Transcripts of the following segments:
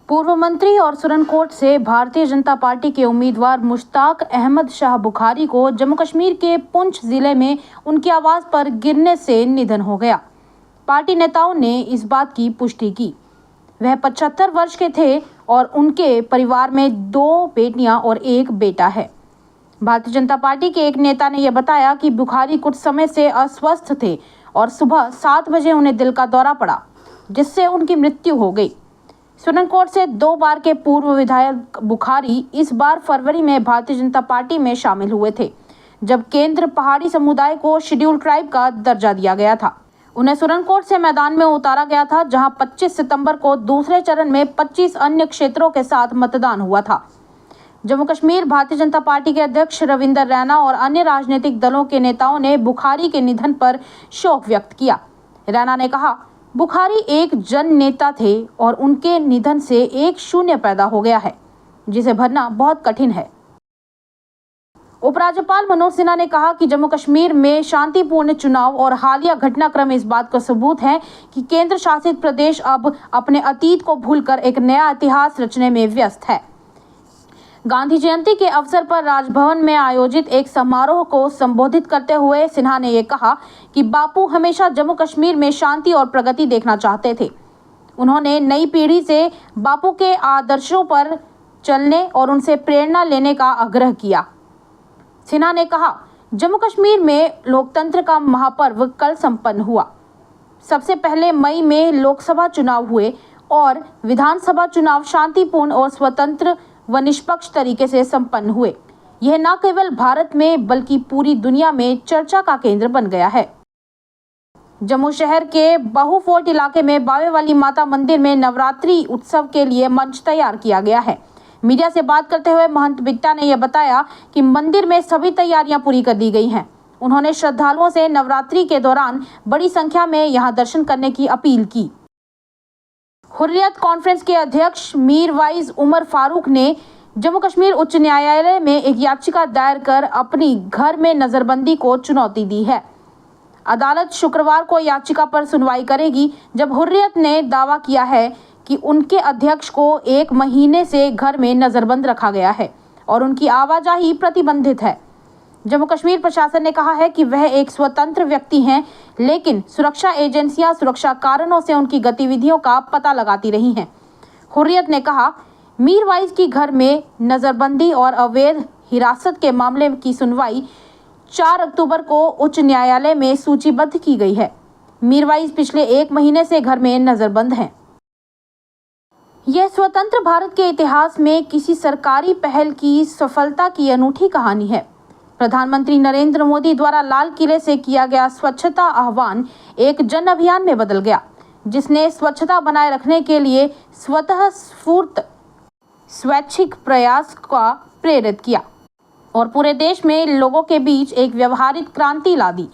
पूर्व मंत्री और सुरनकोट से भारतीय जनता पार्टी के उम्मीदवार मुश्ताक अहमद शाह बुखारी को जम्मू कश्मीर के पुंछ जिले में उनके आवास पर गिरने से निधन हो गया। पार्टी नेताओं ने इस बात की पुष्टि की। वह 75 वर्ष के थे और उनके परिवार में 2 बेटियां और 1 बेटा है। भारतीय जनता पार्टी के एक नेता ने यह बताया कि बुखारी कुछ समय से अस्वस्थ थे और सुबह 7 बजे उन्हें दिल का दौरा पड़ा, जिससे उनकी मृत्यु हो गई। सुरनकोट से 2 बार के पूर्व विधायक बुखारी इस बार फरवरी में भारतीय जनता पार्टी में शामिल हुए थे, जब केंद्र पहाड़ी समुदाय को शेड्यूल ट्राइब का दर्जा दिया गया था। उन्हें सुरनकोट से मैदान में उतारा गया था, जहां 25 सितंबर को दूसरे चरण में 25 अन्य क्षेत्रों के साथ मतदान हुआ था। जम्मू कश्मीर भारतीय जनता पार्टी के अध्यक्ष रविंदर रैना और अन्य राजनीतिक दलों के नेताओं ने बुखारी के निधन पर शोक व्यक्त किया। रैना ने कहा, बुखारी एक जन नेता थे और उनके निधन से एक शून्य पैदा हो गया है, जिसे भरना बहुत कठिन है। उपराज्यपाल मनोज सिन्हा ने कहा कि जम्मू कश्मीर में शांतिपूर्ण चुनाव और हालिया घटनाक्रम इस बात का सबूत है कि केंद्र शासित प्रदेश अब अपने अतीत को भूलकर एक नया इतिहास रचने में व्यस्त है। गांधी जयंती के अवसर पर राजभवन में आयोजित एक समारोह को संबोधित करते हुए सिन्हा ने यह कहा कि बापू हमेशा जम्मू कश्मीर में शांति और प्रगति देखना चाहते थे। उन्होंने नई पीढ़ी से बापू के आदर्शों पर चलने और उनसे प्रेरणा लेने का आग्रह किया। सिन्हा ने कहा, जम्मू कश्मीर में लोकतंत्र का महापर्व कल संपन्न हुआ। सबसे पहले मई में लोकसभा चुनाव हुए और विधानसभा चुनाव शांतिपूर्ण और स्वतंत्र व निष्पक्ष तरीके से संपन्न हुए। यह न केवल भारत में बल्कि पूरी दुनिया में चर्चा का केंद्र बन गया है। जम्मू शहर के बाहू फोर्ट इलाके में बावे वाली माता मंदिर में नवरात्रि उत्सव के लिए मंच तैयार किया गया है। मीडिया से बात करते हुए महंत बिट्टा ने यह बताया कि मंदिर में सभी तैयारियां पूरी कर दी गई हैं। उन्होंने श्रद्धालुओं से नवरात्रि के दौरान बड़ी संख्या में यहां दर्शन करने की अपील की। हुर्रियत कॉन्फ्रेंस के अध्यक्ष मीरवाइज उमर फारूक ने जम्मू कश्मीर उच्च न्यायालय में एक याचिका दायर कर अपनी घर में नजरबंदी को चुनौती दी है। अदालत शुक्रवार को याचिका पर सुनवाई करेगी, जब हुर्रियत ने दावा किया है कि उनके अध्यक्ष को 1 महीने से घर में नजरबंद रखा गया है और उनकी आवाजाही प्रतिबंधित है। जम्मू कश्मीर प्रशासन ने कहा है कि वह एक स्वतंत्र व्यक्ति हैं, लेकिन सुरक्षा एजेंसियां सुरक्षा कारणों से उनकी गतिविधियों का पता लगाती रही हैं। हुर्रियत ने कहा, मीरवाइज की घर में नजरबंदी और अवैध हिरासत के मामले की सुनवाई 4 अक्टूबर को उच्च न्यायालय में सूचीबद्ध की गई है। मीरवाइज पिछले 1 महीने से घर में नजरबंद हैं। यह स्वतंत्र भारत के इतिहास में किसी सरकारी पहल की सफलता की अनूठी कहानी है। प्रधानमंत्री नरेंद्र मोदी द्वारा लाल किले से किया गया स्वच्छता आह्वान एक जन अभियान में बदल गया, जिसने स्वच्छता बनाए रखने के लिए स्वतः स्फूर्त स्वैच्छिक प्रयास का प्रेरित किया और पूरे देश में लोगों के बीच एक व्यवहारिक क्रांति ला दी।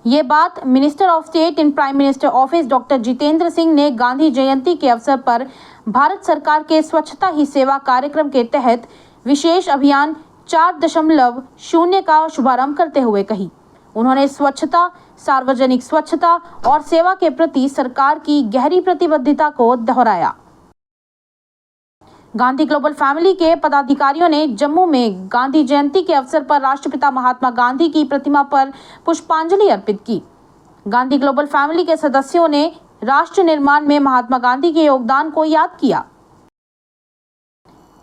ये बात minister of state in prime minister office doctor Jitendra Singh ने गांधी जयंती के अवसर पर भारत सरकार के स्वच्छता ही सेवा कार्यक्रम के तहत विशेष अभियान 4.0 का शुभारंभ करते हुए कही। उन्होंने स्वच्छता, सार्वजनिक स्वच्छता और सेवा के प्रति सरकार की गहरी प्रतिबद्धता को दोहराया। गांधी ग्लोबल फैमिली के पदाधिकारियों ने जम्मू में गांधी जयंती के अवसर पर राष्ट्रपिता महात्मा गांधी की प्रतिमा पर पुष्पांजलि अर्पित की। गांधी ग्लोबल फैमिली के सदस्यों ने राष्ट्र निर्माण में महात्मा गांधी के योगदान को याद किया।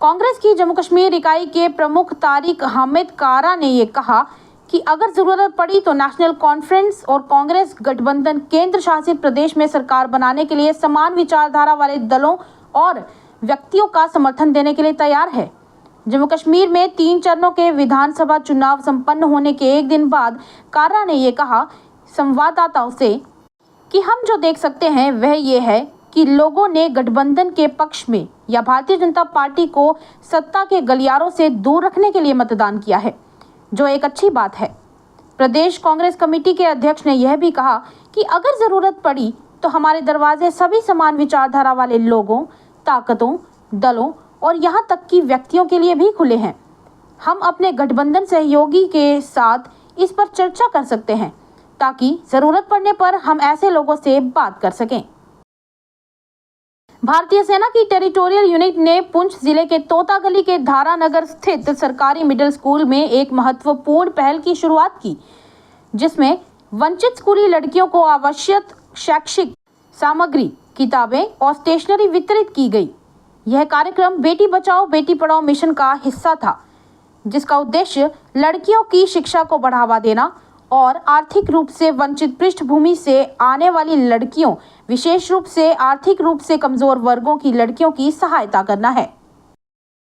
कांग्रेस की जम्मू कश्मीर इकाई के प्रमुख तारिक हामिद कारा ने यह कहा कि अगर जरूरत पड़ी तो नेशनल कॉन्फ्रेंस और कांग्रेस गठबंधन केंद्र शासित प्रदेश में सरकार बनाने के लिए समान विचारधारा वाले दलों और व्यक्तियों का समर्थन देने के लिए तैयार है। जम्मू कश्मीर में 3 चरणों के विधानसभा चुनाव संपन्न होने के 1 दिन बाद कारा ने यह कहा संवाददाताओं से कि हम जो देख सकते हैं वह ये है कि लोगों ने गठबंधन के पक्ष में या भारतीय जनता पार्टी को सत्ता के गलियारों से दूर रखने के लिए मतदान किया है, जो एक अच्छी बात है। प्रदेश कांग्रेस कमेटी के अध्यक्ष ने यह भी कहा कि अगर जरूरत पड़ी तो हमारे दरवाजे सभी समान विचारधारा वाले लोगों, ताकतों, दलों और यहाँ तक कि व्यक्तियों के लिए भी खुले हैं। हम अपने गठबंधन सहयोगी के साथ इस पर चर्चा कर सकते हैं ताकि जरूरत पड़ने पर हम ऐसे लोगों से बात कर सकें। भारतीय सेना की टेरिटोरियल यूनिट ने पुंछ जिले के तोतागली के धारानगर स्थित सरकारी मिडिल स्कूल में एक महत्वपूर्ण पहल की शुरुआत की, जिसमें वंचित स्कूली लड़कियों को आवश्यक शैक्षिक सामग्री, किताबें और स्टेशनरी वितरित की गई। यह कार्यक्रम बेटी बचाओ बेटी पढ़ाओ मिशन का हिस्सा था, जिसका उद्देश्य लड़कियों की शिक्षा को बढ़ावा देना और आर्थिक रूप से वंचित पृष्ठभूमि से आने वाली लड़कियों, विशेष रूप से आर्थिक रूप से कमजोर वर्गों की लड़कियों की सहायता करना है।